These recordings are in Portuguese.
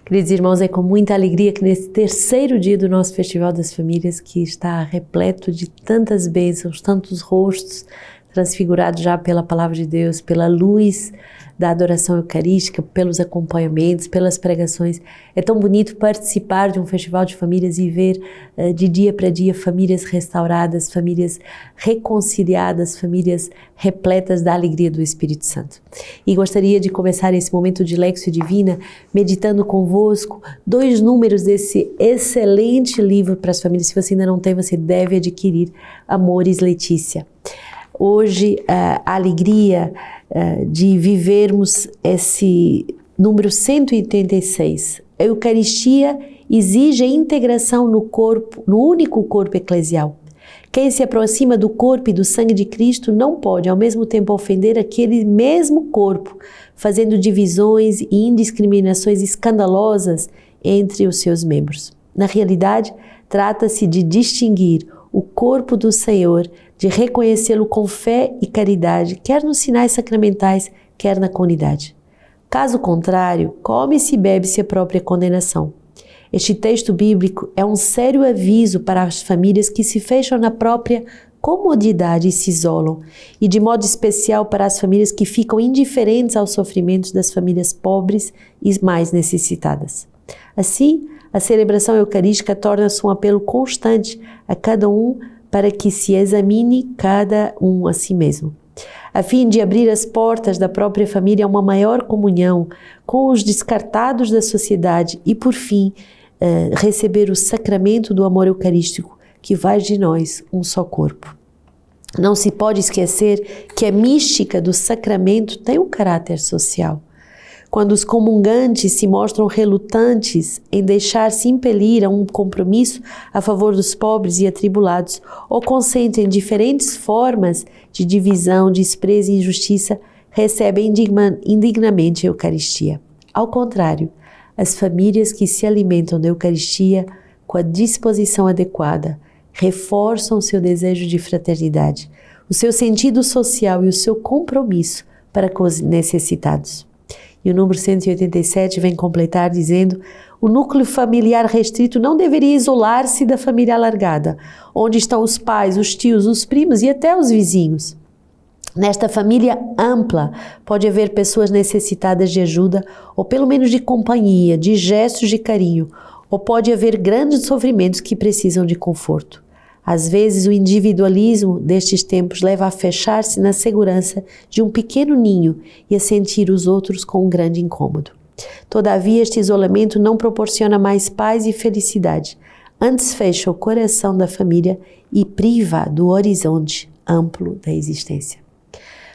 Queridos irmãos, é com muita alegria que nesse terceiro dia do nosso Festival das Famílias, que está repleto de tantas bênçãos, tantos rostos transfigurados já pela Palavra de Deus, pela luz da adoração eucarística, pelos acompanhamentos, pelas pregações. É tão bonito participar de um festival de famílias e ver de dia para dia famílias restauradas, famílias reconciliadas, famílias repletas da alegria do Espírito Santo. E gostaria de começar esse momento de Lexio Divina meditando convosco 2 números desse excelente livro para as famílias. Se você ainda não tem, você deve adquirir, Amoris Laetitia. Hoje, a alegria de vivermos esse número 186. A Eucaristia exige a integração no corpo, no único corpo eclesial. Quem se aproxima do corpo e do sangue de Cristo não pode, ao mesmo tempo, ofender aquele mesmo corpo, fazendo divisões e indiscriminações escandalosas entre os seus membros. Na realidade, trata-se de distinguir o corpo do Senhor, de reconhecê-lo com fé e caridade, quer nos sinais sacramentais, quer na comunidade. Caso contrário, come-se e bebe-se a própria condenação. Este texto bíblico é um sério aviso para as famílias que se fecham na própria comodidade e se isolam, e de modo especial para as famílias que ficam indiferentes aos sofrimentos das famílias pobres e mais necessitadas. Assim, a celebração eucarística torna-se um apelo constante a cada um para que se examine cada um a si mesmo, a fim de abrir as portas da própria família a uma maior comunhão com os descartados da sociedade e, por fim, receber o sacramento do amor eucarístico que faz de nós um só corpo. Não se pode esquecer que a mística do sacramento tem um caráter social. Quando os comungantes se mostram relutantes em deixar-se impelir a um compromisso a favor dos pobres e atribulados, ou consentem diferentes formas de divisão, desprezo e injustiça, recebem indignamente a Eucaristia. Ao contrário, as famílias que se alimentam da Eucaristia com a disposição adequada reforçam o seu desejo de fraternidade, o seu sentido social e o seu compromisso para com os necessitados. E o número 187 vem completar dizendo: o núcleo familiar restrito não deveria isolar-se da família alargada, onde estão os pais, os tios, os primos e até os vizinhos. Nesta família ampla pode haver pessoas necessitadas de ajuda, ou pelo menos de companhia, de gestos de carinho, ou pode haver grandes sofrimentos que precisam de conforto. Às vezes, o individualismo destes tempos leva a fechar-se na segurança de um pequeno ninho e a sentir os outros com um grande incômodo. Todavia, este isolamento não proporciona mais paz e felicidade. Antes fecha o coração da família e priva do horizonte amplo da existência.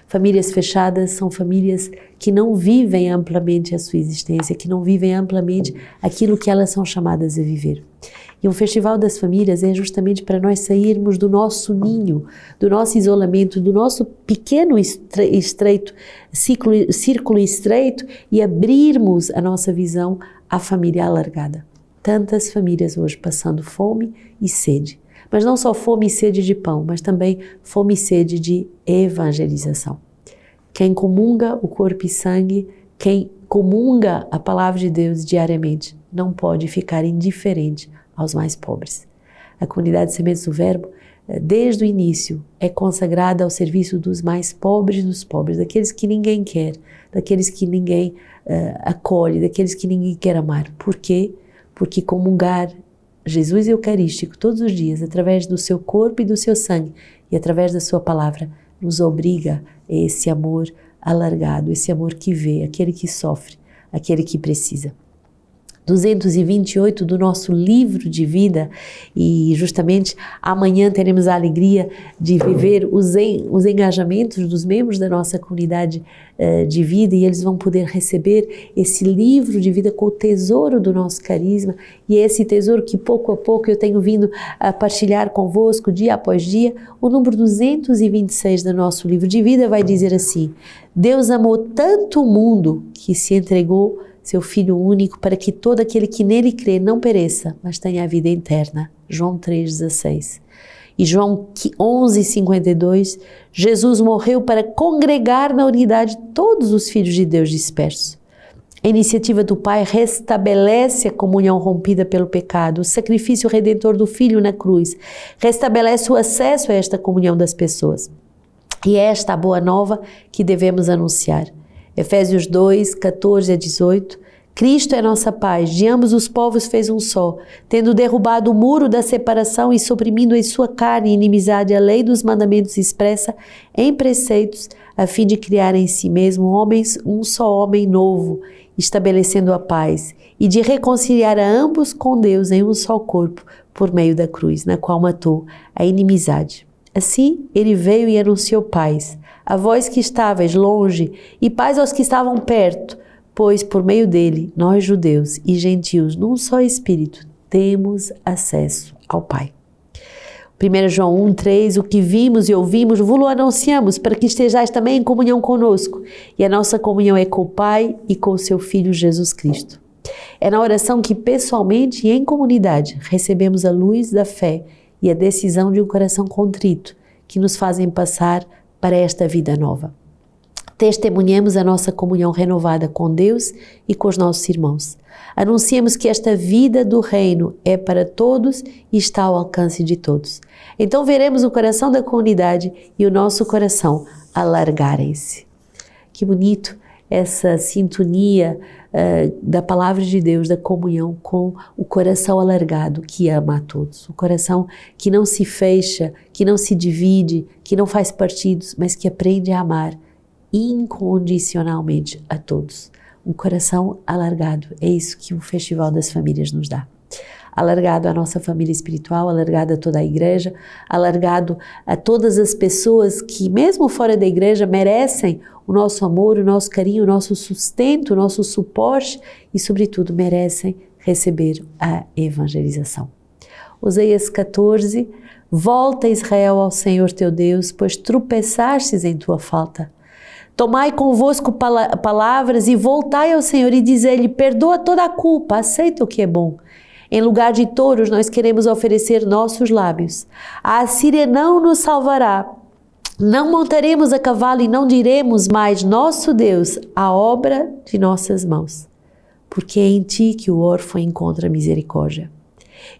Famílias fechadas são famílias que não vivem amplamente a sua existência, que não vivem amplamente aquilo que elas são chamadas a viver. E um festival das famílias é justamente para nós sairmos do nosso ninho, do nosso isolamento, do nosso pequeno estreito, círculo estreito e abrirmos a nossa visão à família alargada. Tantas famílias hoje passando fome e sede, mas não só fome e sede de pão, mas também fome e sede de evangelização. Quem comunga o corpo e sangue, quem comunga a palavra de Deus diariamente, não pode ficar indiferente aos mais pobres. A comunidade Sementes do Verbo, desde o início, é consagrada ao serviço dos mais pobres dos pobres, daqueles que ninguém quer, daqueles que ninguém acolhe, daqueles que ninguém quer amar. Por quê? Porque comungar Jesus Eucarístico todos os dias, através do seu corpo e do seu sangue, e através da sua palavra, nos obriga a esse amor alargado, esse amor que vê, aquele que sofre, aquele que precisa. 228 do nosso livro de vida, e justamente amanhã teremos a alegria de viver os engajamentos dos membros da nossa comunidade de vida, e eles vão poder receber esse livro de vida com o tesouro do nosso carisma, e é esse tesouro que pouco a pouco eu tenho vindo a partilhar convosco dia após dia. O número 226 do nosso livro de vida vai dizer assim: Deus amou tanto o mundo que se entregou seu Filho único, para que todo aquele que nele crê não pereça, mas tenha a vida eterna. João 3,16. E João 11,52, Jesus morreu para congregar na unidade todos os filhos de Deus dispersos. A iniciativa do Pai restabelece a comunhão rompida pelo pecado. O sacrifício redentor do Filho na cruz restabelece o acesso a esta comunhão das pessoas. E é esta a boa nova que devemos anunciar. Efésios 2, 14 a 18. Cristo é nossa paz, de ambos os povos fez um só, tendo derrubado o muro da separação e suprimindo em sua carne e inimizade a lei dos mandamentos expressa em preceitos, a fim de criar em si mesmo homens, um só homem novo, estabelecendo a paz, e de reconciliar a ambos com Deus em um só corpo, por meio da cruz, na qual matou a inimizade. Assim, ele veio e anunciou paz, a vós que estáveis longe, e paz aos que estavam perto, pois por meio dele, nós judeus e gentios, num só Espírito, temos acesso ao Pai. 1 João 1,3, o que vimos e ouvimos, vos-lo anunciamos, para que estejais também em comunhão conosco. E a nossa comunhão é com o Pai e com o seu Filho Jesus Cristo. É na oração que, pessoalmente e em comunidade, recebemos a luz da fé e a decisão de um coração contrito, que nos fazem passar para esta vida nova. Testemunhemos a nossa comunhão renovada com Deus e com os nossos irmãos. Anunciemos que esta vida do reino é para todos e está ao alcance de todos. Então veremos o coração da comunidade e o nosso coração alargarem-se. Que bonito essa sintonia da palavra de Deus, da comunhão com o coração alargado que ama a todos. O coração que não se fecha, que não se divide, que não faz partidos, mas que aprende a amar incondicionalmente a todos. Um coração alargado, é isso que o Festival das Famílias nos dá. Alargado à nossa família espiritual, alargado a toda a igreja, alargado a todas as pessoas que, mesmo fora da igreja, merecem o nosso amor, o nosso carinho, o nosso sustento, o nosso suporte e, sobretudo, merecem receber a evangelização. Oséias 14, volta Israel ao Senhor teu Deus, pois tropeçastes em tua falta. Tomai convosco palavras e voltai ao Senhor e dizei-lhe, perdoa toda a culpa, aceita o que é bom. Em lugar de touros, nós queremos oferecer nossos lábios. A Assíria não nos salvará. Não montaremos a cavalo e não diremos mais, nosso Deus, a obra de nossas mãos. Porque é em ti que o órfão encontra misericórdia.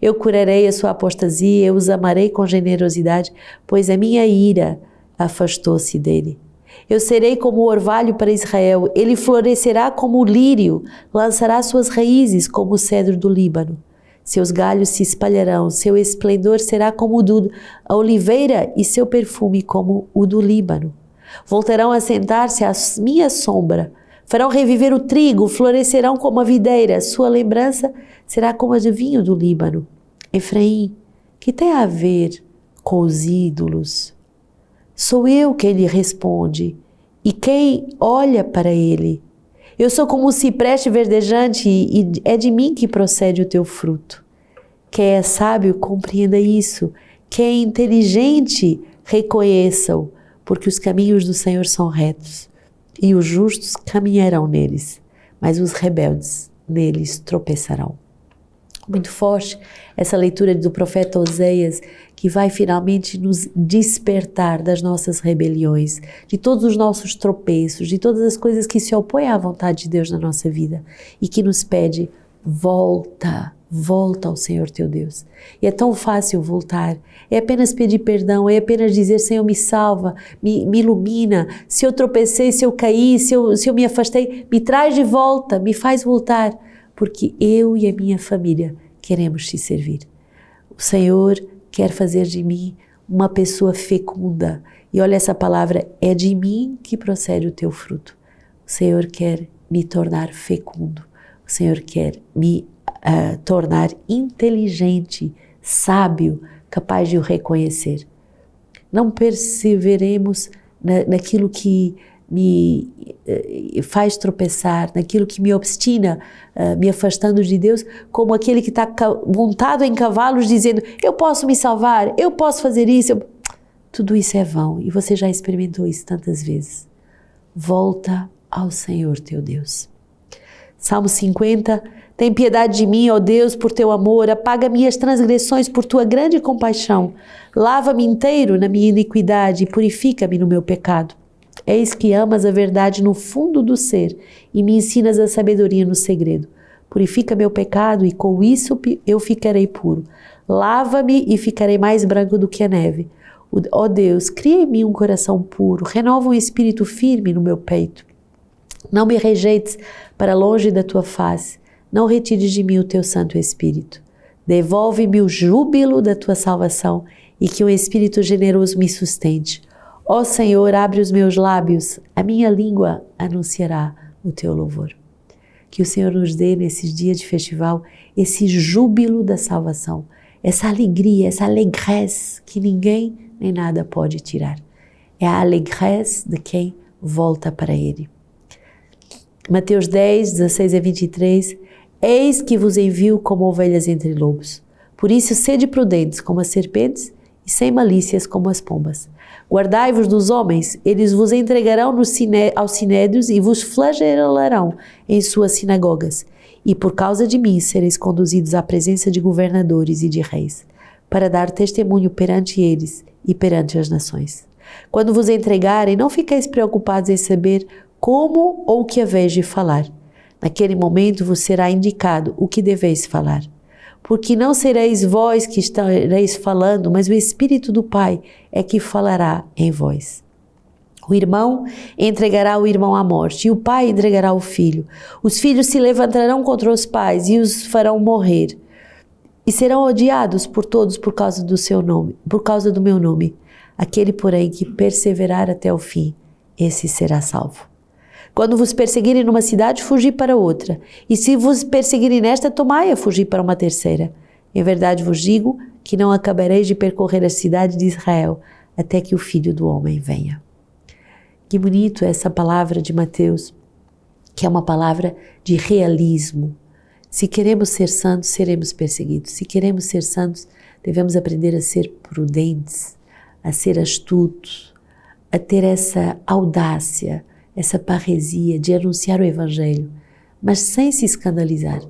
Eu curarei a sua apostasia, eu os amarei com generosidade, pois a minha ira afastou-se dele. Eu serei como o orvalho para Israel, ele florescerá como o lírio, lançará suas raízes como o cedro do Líbano. Seus galhos se espalharão, seu esplendor será como o da oliveira e seu perfume como o do Líbano. Voltarão a sentar-se à minha sombra, farão reviver o trigo, florescerão como a videira, sua lembrança será como a de vinho do Líbano. Efraim, que tem a ver com os ídolos? Sou eu quem lhe responde e quem olha para ele. Eu sou como um cipreste verdejante e é de mim que procede o teu fruto. Quem é sábio, compreenda isso. Quem é inteligente, reconheça-o, porque os caminhos do Senhor são retos e os justos caminharão neles, mas os rebeldes neles tropeçarão. Muito forte essa leitura do profeta Oséias, que vai finalmente nos despertar das nossas rebeliões, de todos os nossos tropeços, de todas as coisas que se opõem à vontade de Deus na nossa vida e que nos pede, volta ao Senhor teu Deus. E é tão fácil voltar, é apenas pedir perdão, é apenas dizer, Senhor, me salva, me ilumina, se eu tropecei, se eu caí, se eu me afastei, me traz de volta, me faz voltar, porque eu e a minha família queremos te servir. O Senhor quer fazer de mim uma pessoa fecunda. E olha essa palavra, é de mim que procede o teu fruto. O Senhor quer me tornar fecundo. O Senhor quer me tornar inteligente, sábio, capaz de o reconhecer. Não perseveremos naquilo que me faz tropeçar, naquilo que me obstina, me afastando de Deus, como aquele que está montado em cavalos dizendo, eu posso me salvar, eu posso fazer isso. Tudo isso é vão e você já experimentou isso tantas vezes. Volta ao Senhor teu Deus. Salmo 50, tem piedade de mim, ó Deus, por teu amor, apaga minhas transgressões por tua grande compaixão, lava-me inteiro na minha iniquidade e purifica-me no meu pecado. Eis que amas a verdade no fundo do ser e me ensinas a sabedoria no segredo. Purifica meu pecado e com isso eu ficarei puro. Lava-me e ficarei mais branco do que a neve. Ó Deus, cria em mim um coração puro, renova um espírito firme no meu peito. Não me rejeites para longe da tua face, não retires de mim o teu Santo Espírito. Devolve-me o júbilo da tua salvação e que um espírito generoso me sustente. Ó Senhor, abre os meus lábios, a minha língua anunciará o teu louvor. Que o Senhor nos dê nesses dias de festival esse júbilo da salvação, essa alegria, essa alegresse que ninguém nem nada pode tirar. É a alegresse de quem volta para Ele. Mateus 10, 16 a 23. Eis que vos envio como ovelhas entre lobos. Por isso sede prudentes como as serpentes e sem malícias como as pombas. Guardai-vos dos homens, eles vos entregarão aos sinédrios e vos flagelarão em suas sinagogas. E por causa de mim sereis conduzidos à presença de governadores e de reis, para dar testemunho perante eles e perante as nações. Quando vos entregarem, não fiqueis preocupados em saber como ou o que haveis de falar. Naquele momento vos será indicado o que deveis falar. Porque não sereis vós que estareis falando, mas o Espírito do Pai é que falará em vós. O irmão entregará o irmão à morte, e o pai entregará o filho. Os filhos se levantarão contra os pais e os farão morrer. E serão odiados por todos por causa do seu nome, por causa do meu nome. Aquele, porém, que perseverar até o fim, esse será salvo. Quando vos perseguirem numa cidade, fugi para outra. E se vos perseguirem nesta, tomai a fugir para uma terceira. Em verdade vos digo que não acabareis de percorrer a cidade de Israel até que o Filho do Homem venha. Que bonito essa palavra de Mateus, que é uma palavra de realismo. Se queremos ser santos, seremos perseguidos. Se queremos ser santos, devemos aprender a ser prudentes, a ser astutos, a ter essa audácia, essa parresia de anunciar o Evangelho, mas sem se escandalizar,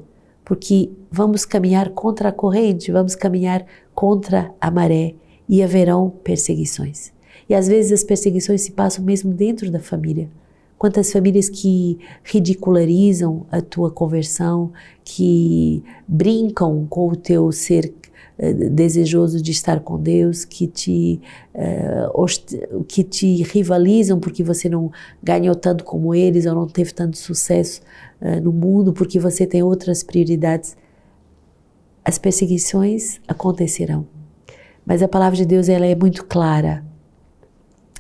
porque vamos caminhar contra a corrente, vamos caminhar contra a maré e haverão perseguições. E às vezes as perseguições se passam mesmo dentro da família. Quantas famílias que ridicularizam a tua conversão, que brincam com o teu ser desejoso de estar com Deus, que te rivalizam porque você não ganhou tanto como eles ou não teve tanto sucesso no mundo porque você tem outras prioridades. As perseguições acontecerão, mas a palavra de Deus ela é muito clara.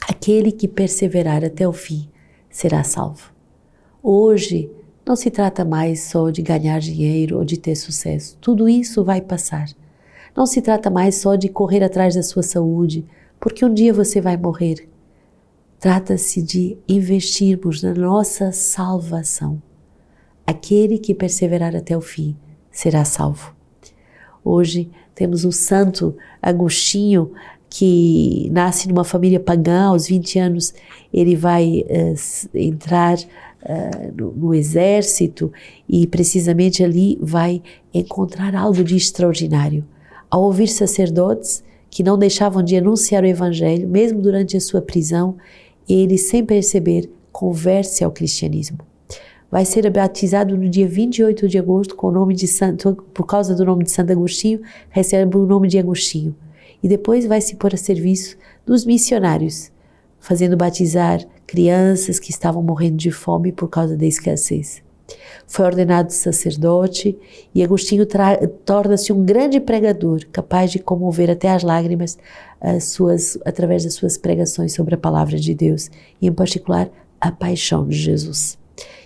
Aquele que perseverar até o fim será salvo. Hoje não se trata mais só de ganhar dinheiro ou de ter sucesso. Tudo isso vai passar. Não se trata mais só de correr atrás da sua saúde, porque um dia você vai morrer. Trata-se de investirmos na nossa salvação. Aquele que perseverar até o fim será salvo. Hoje temos o Santo Agostinho, que nasce numa família pagã. Aos 20 anos ele vai entrar no exército e precisamente ali vai encontrar algo de extraordinário. Ao ouvir sacerdotes que não deixavam de anunciar o Evangelho, mesmo durante a sua prisão, ele, sem perceber, converte-se ao cristianismo. Vai ser batizado no dia 28 de agosto com o nome de Santo, por causa do nome de Santo Agostinho, recebe o nome de Agostinho. E depois vai se pôr a serviço dos missionários, fazendo batizar crianças que estavam morrendo de fome por causa da escassez. Foi ordenado sacerdote e Agostinho torna-se um grande pregador, capaz de comover até as lágrimas através das suas pregações sobre a palavra de Deus, e em particular a paixão de Jesus.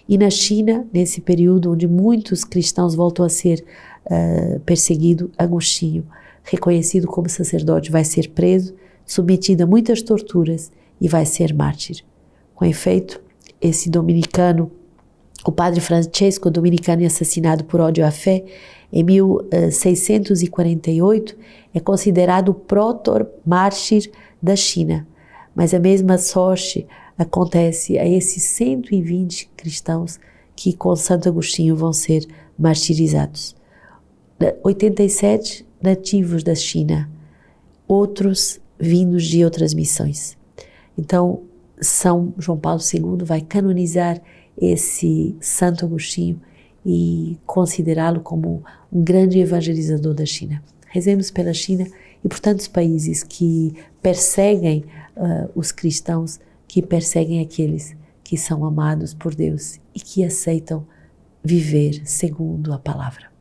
E na China, nesse período onde muitos cristãos voltam a ser perseguidos, Agostinho, reconhecido como sacerdote, vai ser preso, submetido a muitas torturas e vai ser mártir. Com efeito, esse dominicano, o padre Francesco, dominicano e assassinado por ódio à fé, em 1648, é considerado o proto-mártir da China. Mas a mesma sorte acontece a esses 120 cristãos que com Santo Agostinho vão ser martirizados. 87 nativos da China, outros vindos de outras missões. Então, São João Paulo II vai canonizar esse Santo Agostinho e considerá-lo como um grande evangelizador da China. Rezemos pela China e por tantos países que perseguem os cristãos, que perseguem aqueles que são amados por Deus e que aceitam viver segundo a palavra.